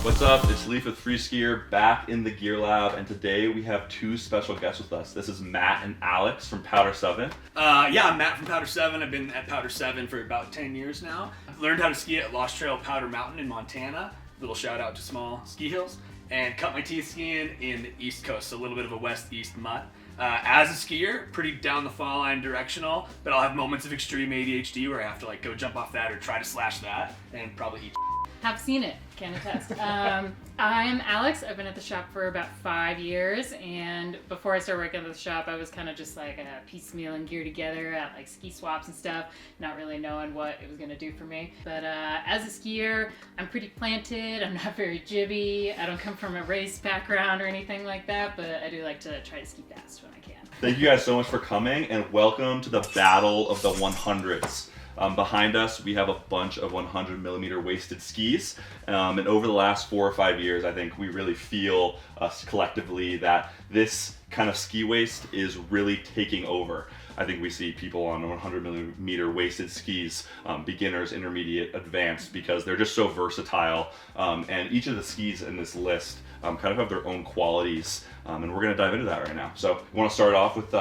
What's up? It's Leaf with Freeskier back in the Gear Lab, and today we have two special guests with us. This is Matt and Alex from Powder 7. Yeah, I'm Matt from Powder 7. I've been at Powder 7 for about 10 years now. Learned how to ski at Lost Trail Powder Mountain in Montana. Little shout out to small ski hills. And cut my teeth skiing in the East Coast, so a little bit of a west-east mutt. As a skier, pretty down the fall line directional, but I'll have moments of extreme ADHD where I have to like go jump off that or try to slash that and probably eat. Have seen it, can attest. I'm Alex. I've been at the shop for about 5 years, and before I started working at the shop, I was kind of just like piecemealing gear together at like ski swaps and stuff, not really knowing what it was going to do for me. But as a skier, I'm pretty planted. I'm not very jibby. I don't come from a race background or anything like that, but I do like to try to ski fast when I can. Thank you guys so much for coming, and welcome to the Battle of the 100s. Behind us, we have a bunch of 100mm waisted skis, and over the last 4 or 5 years, I think we really feel collectively that this kind of ski waist is really taking over. I think we see people on 100mm waisted skis, beginners, intermediate, advanced, because they're just so versatile, and each of the skis in this list kind of have their own qualities, and we're going to dive into that right now. So we want to start off with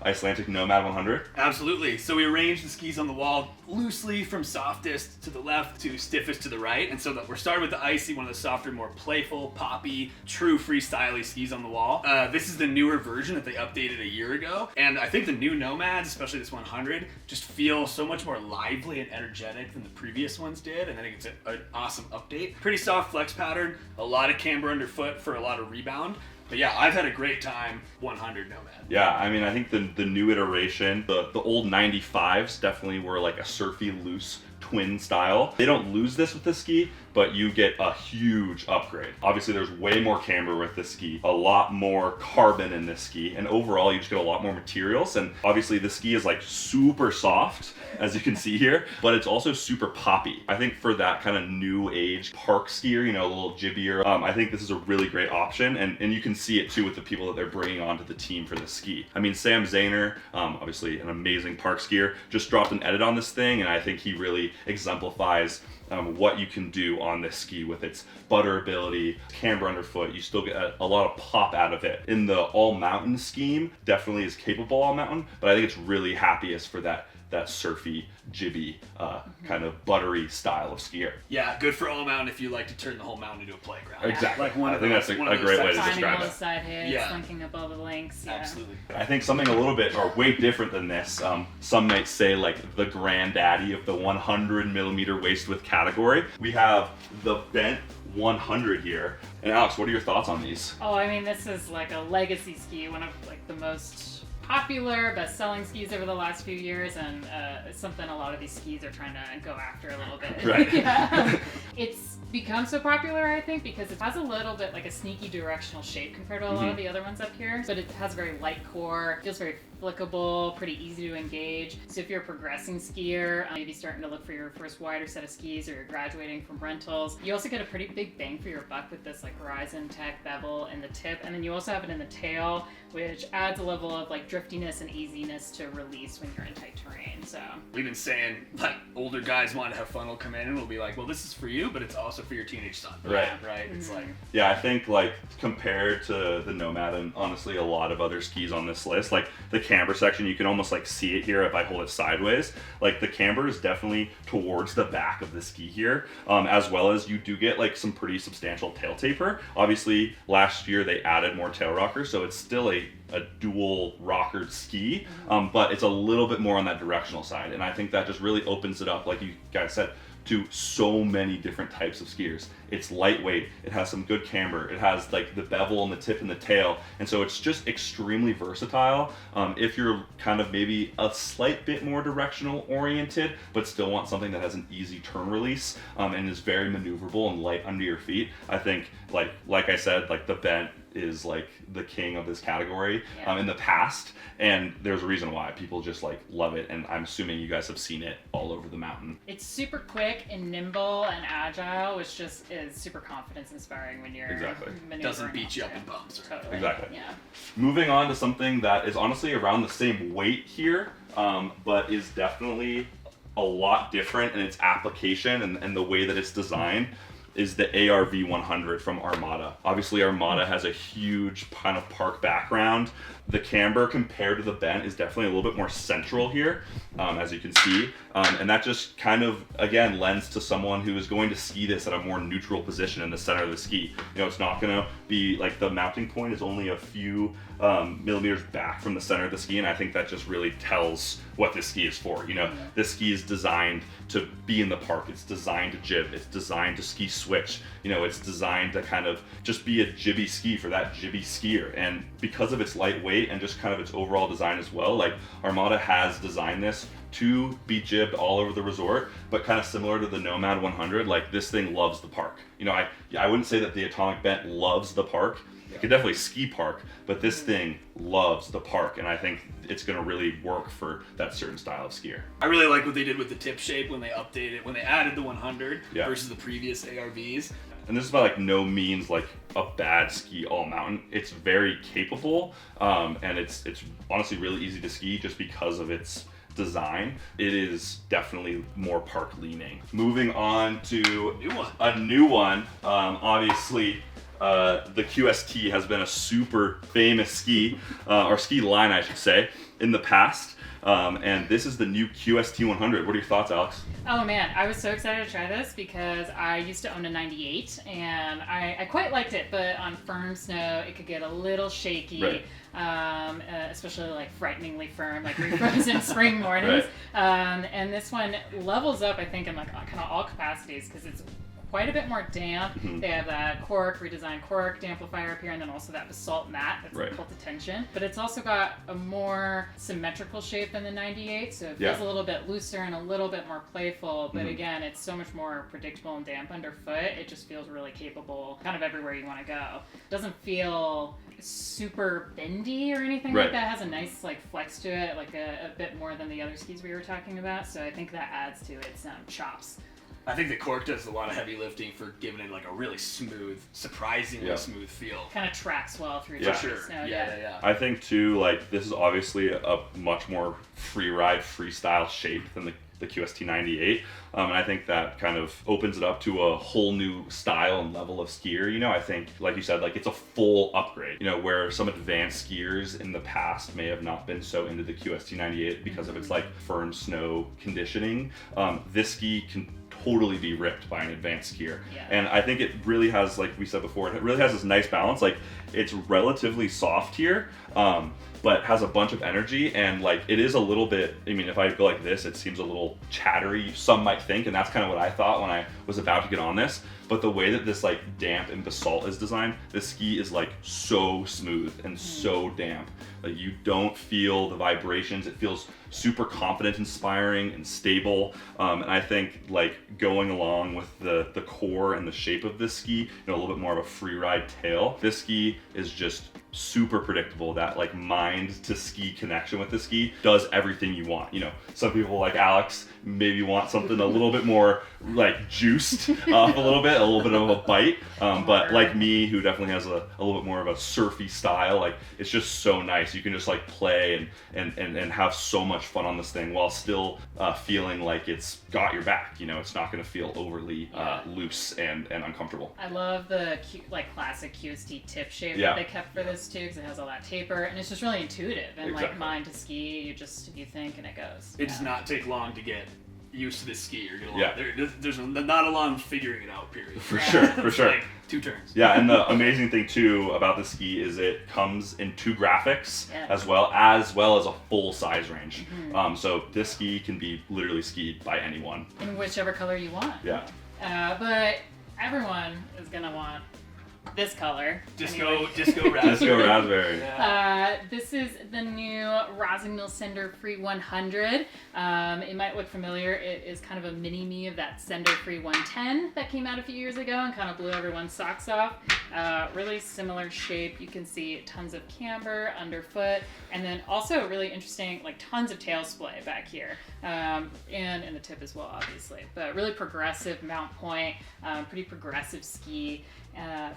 Icelantic Nomad 100. Absolutely. So we arranged the skis on the wall loosely from softest to the left to stiffest to the right. And so that we're starting with the Icy, one of the softer, more playful, poppy, true freestyle skis on the wall. This is the newer version that they updated a year ago. And I think the new Nomads, especially this 100, just feel so much more lively and energetic than the previous ones did. And I think it's an awesome update. Pretty soft flex pattern, a lot of camber underfoot for a lot of rebound. But yeah, I've had a great time 100 Nomad. Yeah, I mean, I think the new iteration, the old 95s definitely were like a surfy, loose twin style. They don't lose this with the ski, but you get a huge upgrade. Obviously, there's way more camber with this ski, a lot more carbon in this ski, and overall, you just get a lot more materials. And obviously, the ski is like super soft, as you can see here, but it's also super poppy. I think for that kind of new age park skier, you know, a little jibbier, I think this is a really great option, and you can see it too with the people that they're bringing onto the team for this ski. I mean, Sam Zahner, obviously an amazing park skier, just dropped an edit on this thing, and I think he really exemplifies what you can do on this ski with its butter ability, camber underfoot. You still get a lot of pop out of it. In the all mountain scheme, definitely is capable all mountain, but I think it's really happiest for that surfy, jibby, kind of buttery style of skier. Yeah, good for all mountain if you like to turn the whole mountain into a playground. Exactly. Like one I of think those, that's one a of those great way to sections. describe Climbing all it. the side hits, Yeah. slinking above the links. Yeah. Absolutely. I think something a little bit, or way different than this, some might say like the granddaddy of the 100mm waist width category. We have the bent 100 here. And Alex, what are your thoughts on these? Oh, I mean, this is like a legacy ski, one of like the most popular, best-selling skis over the last few years, and it's something a lot of these skis are trying to go after a little bit. Right. Yeah. It's become so popular, I think, because it has a little bit like a sneaky directional shape compared to a lot of the other ones up here, but it has a very light core, feels very flickable, pretty easy to engage. So if you're a progressing skier, maybe starting to look for your first wider set of skis, or you're graduating from rentals, you also get a pretty big bang for your buck with this like Horizon Tech bevel in the tip, and then you also have it in the tail, which adds a level of like driftiness and easiness to release when you're in tight terrain. So We've been saying like older guys want to have fun will come in and we'll be like, well, this is for you, but it's also for your teenage son. Right. Right. It's like, Yeah, I think like compared to the Nomad and honestly a lot of other skis on this list, like the camber section, you can almost like see it here if I hold it sideways. Like the camber is definitely towards the back of the ski here, as well as you do get like some pretty substantial tail taper. Obviously last year they added more tail rockers, so it's still a dual rockered ski, but it's a little bit more on that directional side, and I think that just really opens it up, like you guys said, to so many different types of skiers. It's lightweight, it has some good camber, it has like the bevel and the tip and the tail, and so it's just extremely versatile. If you're kind of maybe a slight bit more directional oriented, but still want something that has an easy turn release, and is very maneuverable and light under your feet, I think like I said, like the bent is like the king of this category in the past, and there's a reason why people just like love it, and I'm assuming you guys have seen it all over the mountain. it's super quick and nimble and agile, which just is super confidence inspiring when you're maneuvering. doesn't beat you up also. in bumps. Totally. Exactly. Yeah. Moving on to something that is honestly around the same weight here, but is definitely a lot different in its application and the way that it's designed, is the ARV 100 from Armada. Obviously, Armada has a huge kind of park background. The camber compared to the bent is definitely a little bit more central here, as you can see. And that just kind of, again, lends to someone who is going to ski this at a more neutral position in the center of the ski. You know, it's not going to be like the mounting point is only a few millimeters back from the center of the ski, and I think that just really tells what this ski is for. You know, this ski is designed to be in the park. It's designed to jib. It's designed to ski switch. You know, it's designed to kind of just be a jibby ski for that jibby skier. And because of its lightweight and just kind of its overall design as well, like Armada has designed this to be jibbed all over the resort, but kind of similar to the Nomad 100, like this thing loves the park. You know, I wouldn't say that the Atomic Bent loves the park. It could definitely ski park, but this thing loves the park, and I think it's going to really work for that certain style of skier. I really like what they did with the tip shape when they updated, when they added the 100 Yeah. versus the previous ARVs. And this is by like no means like a bad ski all mountain. It's very capable, and it's honestly really easy to ski just because of its design. It is definitely more park leaning. Moving on to a new one, obviously. The QST has been a super famous ski, or ski line I should say, in the past. And this is the new QST 100. What are your thoughts, Alex? Oh man, I was so excited to try this because I used to own a 98 and I quite liked it, but on firm snow it could get a little shaky. Right. Especially like frighteningly firm, like refrozen spring mornings. And this one levels up, I think, in like kind of all capacities because it's quite a bit more damp. Mm-hmm. They have that cork, redesigned cork damplifier up here, and then also that basalt mat that's Right. pulled to tension. But it's also got a more symmetrical shape than the 98, so it feels Yeah. a little bit looser and a little bit more playful. But Mhm. again, it's so much more predictable and damp underfoot. It just feels really capable, kind of everywhere you want to go. It doesn't feel super bendy or anything Right. like that. It has a nice like flex to it, like a bit more than the other skis we were talking about. So I think that adds to its chops. I think the cork does a lot of heavy lifting for giving it like a really smooth, surprisingly Yeah. smooth feel. Kind of tracks well through Yeah. choppy Sure. snow. Yeah. I think too, like this is obviously a much more free ride, freestyle shape than the QST 98, and I think that kind of opens it up to a whole new style and level of skier. You know, I think, like you said, like it's a full upgrade. You know, where some advanced skiers in the past may have not been so into the QST 98 because of its like firm snow conditioning. This ski can totally be ripped by an advanced skier. Yeah. And I think it really has, like we said before, it really has this nice balance. Like it's relatively soft here, but has a bunch of energy, and like it is a little bit, I mean, if I go like this, it seems a little chattery, some might think, and that's kind of what I thought when I was about to get on this. But the way that this like damp and basalt is designed, this ski is like so smooth and so damp. Like you don't feel the vibrations. It feels super confident, inspiring, and stable. And I think like going along with the core and the shape of this ski, you know, a little bit more of a free ride tail. This ski is just super predictable. That like mind to ski connection with the ski does everything you want. You know, some people like Alex maybe want something a little bit more like juiced up a little bit of a bite. But like me, who definitely has a little bit more of a surfy style, like it's just so nice. You can just like play and have so much fun on this thing while still feeling like it's got your back. You know, it's not going to feel overly loose and uncomfortable. I love the like classic QST tip shape Yeah. that they kept for this too, because it has all that taper and it's just really intuitive and like Exactly. mind to ski. You think and it goes. It does not take long to get used to this ski. You're gonna Yeah. there's not a long figuring it out period. For sure, for It's sure. like 2 turns. Yeah, and the amazing thing too about the ski is it comes in 2 graphics Yeah. as well as a full size range. Mm-hmm. So this ski can be literally skied by anyone. In whichever color you want. Yeah. But everyone is gonna want this color. Disco anyway. raspberry. Disco raspberry. Yeah. This is the new Rossignol Sender-Free 100. It might look familiar. It is kind of a mini-me of that Sender-Free 110 that came out a few years ago and kind of blew everyone's socks off. Really similar shape. You can see tons of camber underfoot, and then also really interesting, like tons of tail splay back here, and in the tip as well, obviously. But really progressive mount point, pretty progressive ski.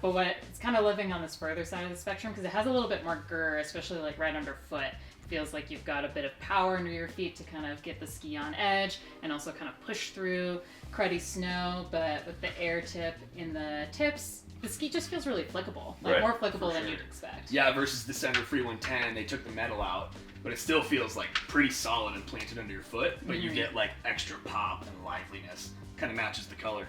But it's kind of living on this further side of the spectrum because it has a little bit more grr, especially like right underfoot. feels like you've got a bit of power under your feet to kind of get the ski on edge and also kind of push through cruddy snow, but with the air tip in the tips, the ski just feels really flickable, like more flickable than you'd expect. Yeah, versus the Center Free 110, they took the metal out, but it still feels like pretty solid and planted under your foot, but you get like extra pop and liveliness. Kind of matches the color.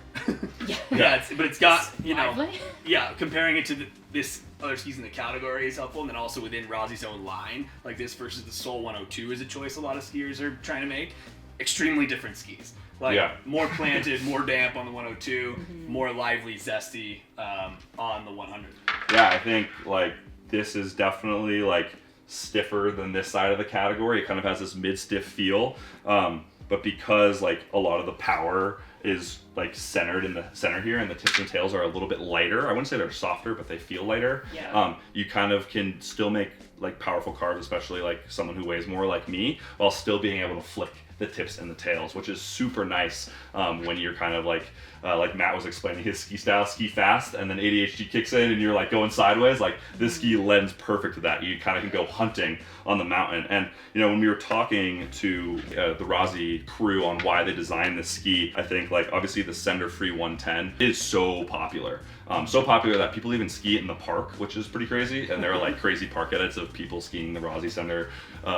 Yeah, but it's got, you know, lively? Yeah, comparing it to this other skis in the category is helpful, and then also within Rossi's own line, like this versus the Sol 102 is a choice a lot of skiers are trying to make. Extremely different skis. Like more planted, more damp on the 102, more lively, zesty on the 100. Yeah, I think like this is definitely like stiffer than this side of the category. It kind of has this mid-stiff feel, but because like a lot of the power is like centered in the center here, and the tips and tails are a little bit lighter. I wouldn't say they're softer, but they feel lighter. Yeah. You kind of can still make like powerful carves, especially like someone who weighs more like me, while still being able to flick the tips and the tails, which is super nice when you're kind of like Matt was explaining his ski style, ski fast, and then ADHD kicks in and you're like going sideways. Like this ski lends perfect to that. You kind of can go hunting on the mountain. And you know, when we were talking to the Rossi crew on why they designed this ski, I think like obviously the Center Free 110 is so popular. So popular that people even ski it in the park, which is pretty crazy. And there are like crazy park edits of people skiing the Rossi Center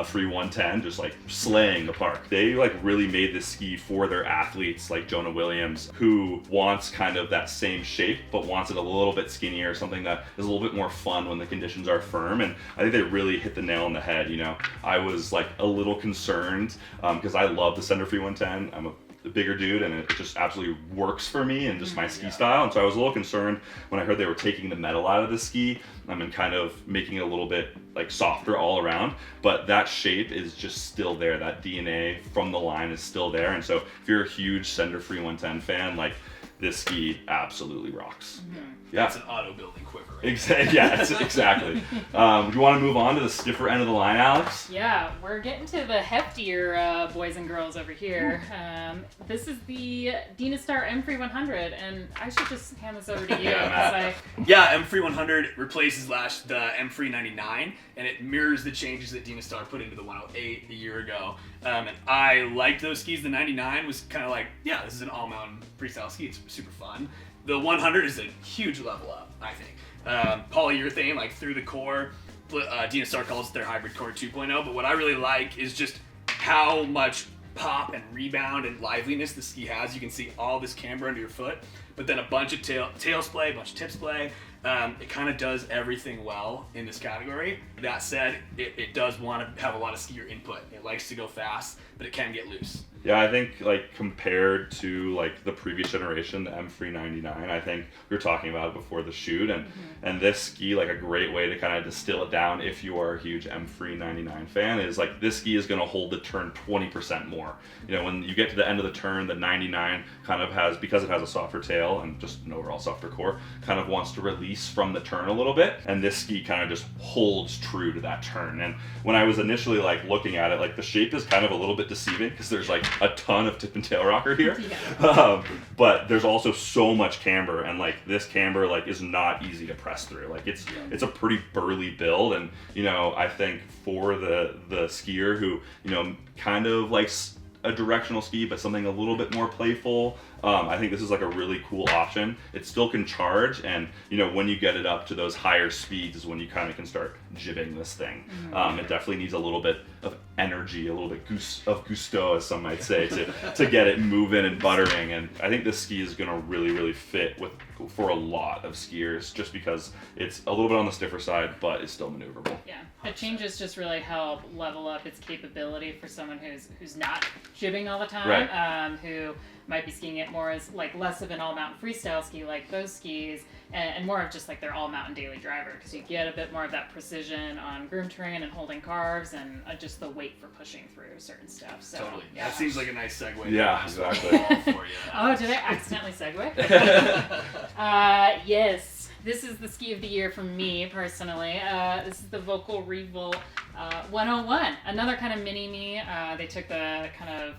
Free 110, just like slaying the park. They like really made this ski for their athletes, like Jonah Williams, who wants kind of that same shape, but wants it a little bit skinnier, something that is a little bit more fun when the conditions are firm. And I think they really hit the nail on the head. You know, I was like a little concerned because I love the Center Free 110. I'm a bigger dude, and it just absolutely works for me and just my ski style. And so I was a little concerned when I heard they were taking the metal out of the ski and kind of making it a little bit like softer all around, but that shape is just still there. That DNA from the line is still there. And so if you're a huge Center Free 110 fan, like this ski absolutely rocks. Yeah, it's an auto building quiver. Right? Exactly. Yeah, exactly. Do you want to move on to the stiffer end of the line, Alex? Yeah, we're getting to the heftier boys and girls over here. This is the Dynastar M-Free 100, and I should just hand this over to you. Yeah, M-Free 100 replaces the M-Free 99, and it mirrors the changes that Dynastar put into the 108 a year ago. And I liked those skis. The 99 was kind of like, yeah, this is an all-mountain freestyle ski. It's super fun. The 100 is a huge level up, I think. Polyurethane, like through the core. Dynastar calls it their hybrid core 2.0, but what I really like is just how much pop and rebound and liveliness the ski has. You can see all this camber under your foot, but then a bunch of tail splay, a bunch of tip splay. It kind of does everything well in this category. That said, it does want to have a lot of skier input. It likes to go fast, but it can get loose. Yeah, I think like compared to like the previous generation, the M-Free 99, I think we were talking about it before the shoot, and this ski, like a great way to kind of distill it down if you are a huge M-Free 99 fan is like this ski is going to hold the turn 20% more. You know, when you get to the end of the turn, the 99 kind of has, because it has a softer tail and just an overall softer core, kind of wants to release from the turn a little bit, and this ski kind of just holds true to that turn. And when I was initially like looking at it, like the shape is kind of a little bit deceiving because there's like a ton of tip and tail rocker here, but there's also so much camber, and like this camber like is not easy to press through. Like it's a pretty burly build, and you know, I think for the skier who, you know, kind of likes a directional ski but something a little bit more playful, I think this is like a really cool option. It still can charge, and you know, when you get it up to those higher speeds is when you kind of can start jibbing this thing. It definitely needs a little bit of energy, a little bit of gusto, as some might say, to get it moving and buttering. And I think this ski is going to really fit for a lot of skiers, just because it's a little bit on the stiffer side, but it's still maneuverable. Yeah, the changes just really help level up its capability for someone who's not jibbing all the time, who might be skiing it more as like less of an all-mountain freestyle ski like those skis, and more of just like their all-mountain daily driver, because you get a bit more of that precision on groom terrain and holding carves, and just the weight for pushing through certain stuff. So, totally. Yeah. That seems like a nice segue. Yeah, exactly. For you. Oh, did I accidentally segue? Yes. This is the ski of the year for me personally. This is the Volkl Revolt 101. Another kind of mini-me. They took the kind of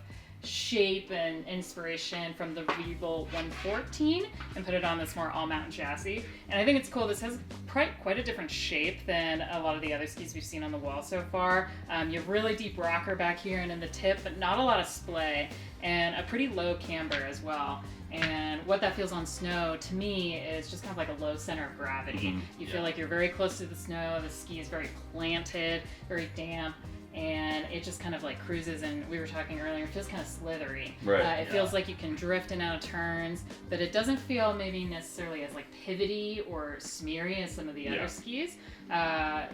shape and inspiration from the Revolt 114 and put it on this more all-mountain chassis. And I think it's cool. This has quite a different shape than a lot of the other skis we've seen on the wall so far. You have really deep rocker back here and in the tip, but not a lot of splay, and a pretty low camber as well. And what that feels on snow, to me, is just kind of like a low center of gravity. You feel like you're very close to the snow, the ski is very planted, very damp, and it just kind of like cruises, and we were talking earlier, it feels kind of slithery. Right. It feels like you can drift in and out of turns, but it doesn't feel maybe necessarily as like pivoty or smeary as some of the other skis,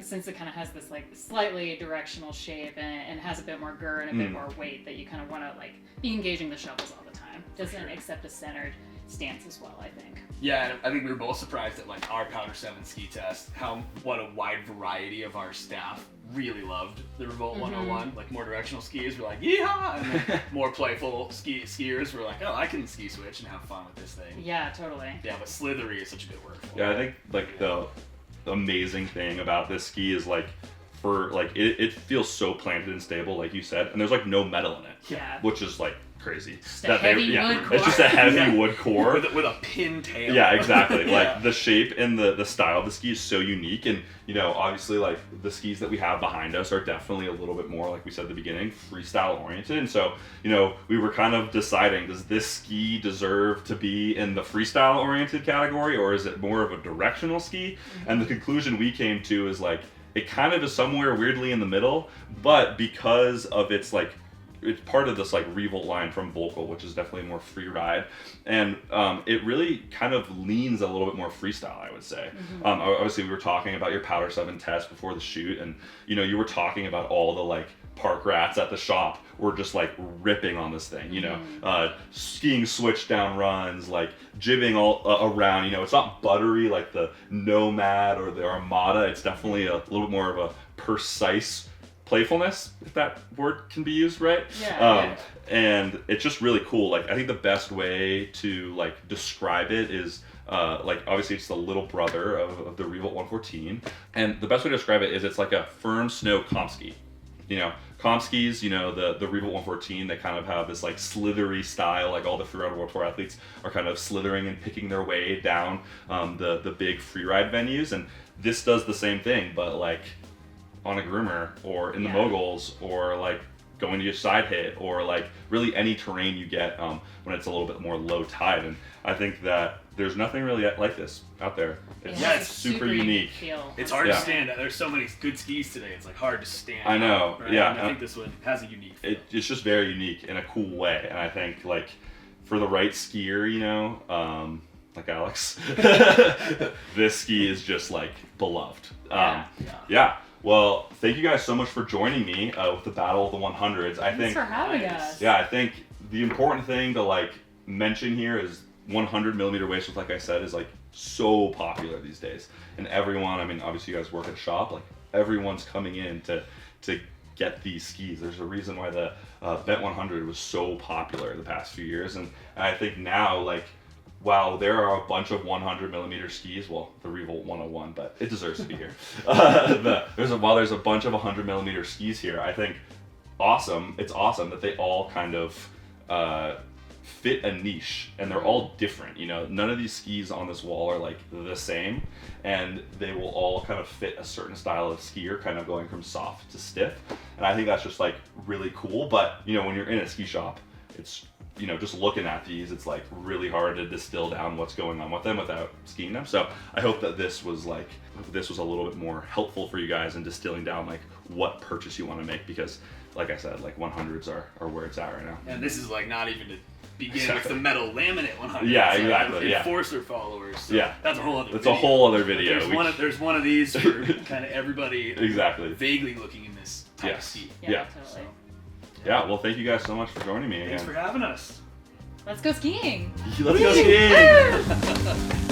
since it kind of has this like slightly directional shape and has a bit more girth and a bit more weight that you kind of want to like be engaging the shovels all the time. Doesn't accept a centered stance as well, I think. Yeah, and I think we were both surprised at like our Powder 7 ski test, what a wide variety of our staff really loved the Revolt 101. Like more directional skiers were like, yeehaw! And then more playful skiers were like, oh, I can ski switch and have fun with this thing. Yeah, totally. Yeah, but slithery is such a good word for it. Yeah, I think like the amazing thing about this ski is like, for like it feels so planted and stable, like you said, and there's like no metal in it. Yeah. Which is like crazy. Just a heavy wood core. It's just a heavy wood core with a pin tail. Yeah, exactly. Like the shape and the style of the ski is so unique, and you know, obviously like the skis that we have behind us are definitely a little bit more, like we said at the beginning, freestyle oriented. And so, you know, we were kind of deciding, does this ski deserve to be in the freestyle oriented category, or is it more of a directional ski? And the conclusion we came to is like, it kind of is somewhere weirdly in the middle, but because of its like, it's part of this like Revolt line from Volkl, which is definitely more free ride, and it really kind of leans a little bit more freestyle, I would say. Obviously, we were talking about your Powder 7 test before the shoot, and you know, you were talking about all the like park rats at the shop were just like ripping on this thing, you know, skiing switch down runs, like jibbing all around. You know, it's not buttery like the Nomad or the Armada. It's definitely a little bit more of a precise playfulness, if that word can be used right. And it's just really cool. Like, I think the best way to like describe it is like, obviously it's the little brother of the Revolt 114, and the best way to describe it is it's like a firm snow comp ski. You know, comp skis, you know, the Revolt 114, they kind of have this like slithery style, like all the freeride World Tour athletes are kind of slithering and picking their way down the big freeride venues, and this does the same thing, but like on a groomer or in the moguls, or like going to your side hit, or like really any terrain you get when it's a little bit more low tide. And I think that there's nothing really like this out there. It's super unique. Feel. It's hard to stand. There's so many good skis today. It's like hard to stand. I know. Right? Yeah. And I think this one has a unique feel. It's just very unique in a cool way. And I think like for the right skier, you know, like Alex, this ski is just like beloved. Well, thank you guys so much for joining me with the Battle of the 100s. Thanks for having us. Yeah, I think the important thing to like mention here is 100mm waist width, like I said, is like so popular these days. And everyone, I mean, obviously you guys work at shop, like everyone's coming in to get these skis. There's a reason why the Vent 100 was so popular the past few years. And I think now, like, while there are a bunch of 100mm skis, well, the Revolt 101, but it deserves to be here. While there's a bunch of 100mm skis here, I think it's awesome that they all kind of fit a niche, and they're all different. You know, none of these skis on this wall are like the same, and they will all kind of fit a certain style of skier, kind of going from soft to stiff. And I think that's just like really cool. But you know, when you're in a ski shop, it's, you know, just looking at these, it's like really hard to distill down what's going on with them without skiing them. So I hope that this was a little bit more helpful for you guys in distilling down like what purchase you want to make, because like I said, like 100s are where it's at right now. And this is like not even to begin with the metal laminate 100. Yeah, exactly. Enforcer followers. So that's a whole other. It's a whole other video. There's one of these for kind of everybody. Exactly. Vaguely looking in this type of ski. Yeah, totally. So, yeah, well, thank you guys so much for joining me again. Thanks for having us. Let's go skiing. Let's go skiing.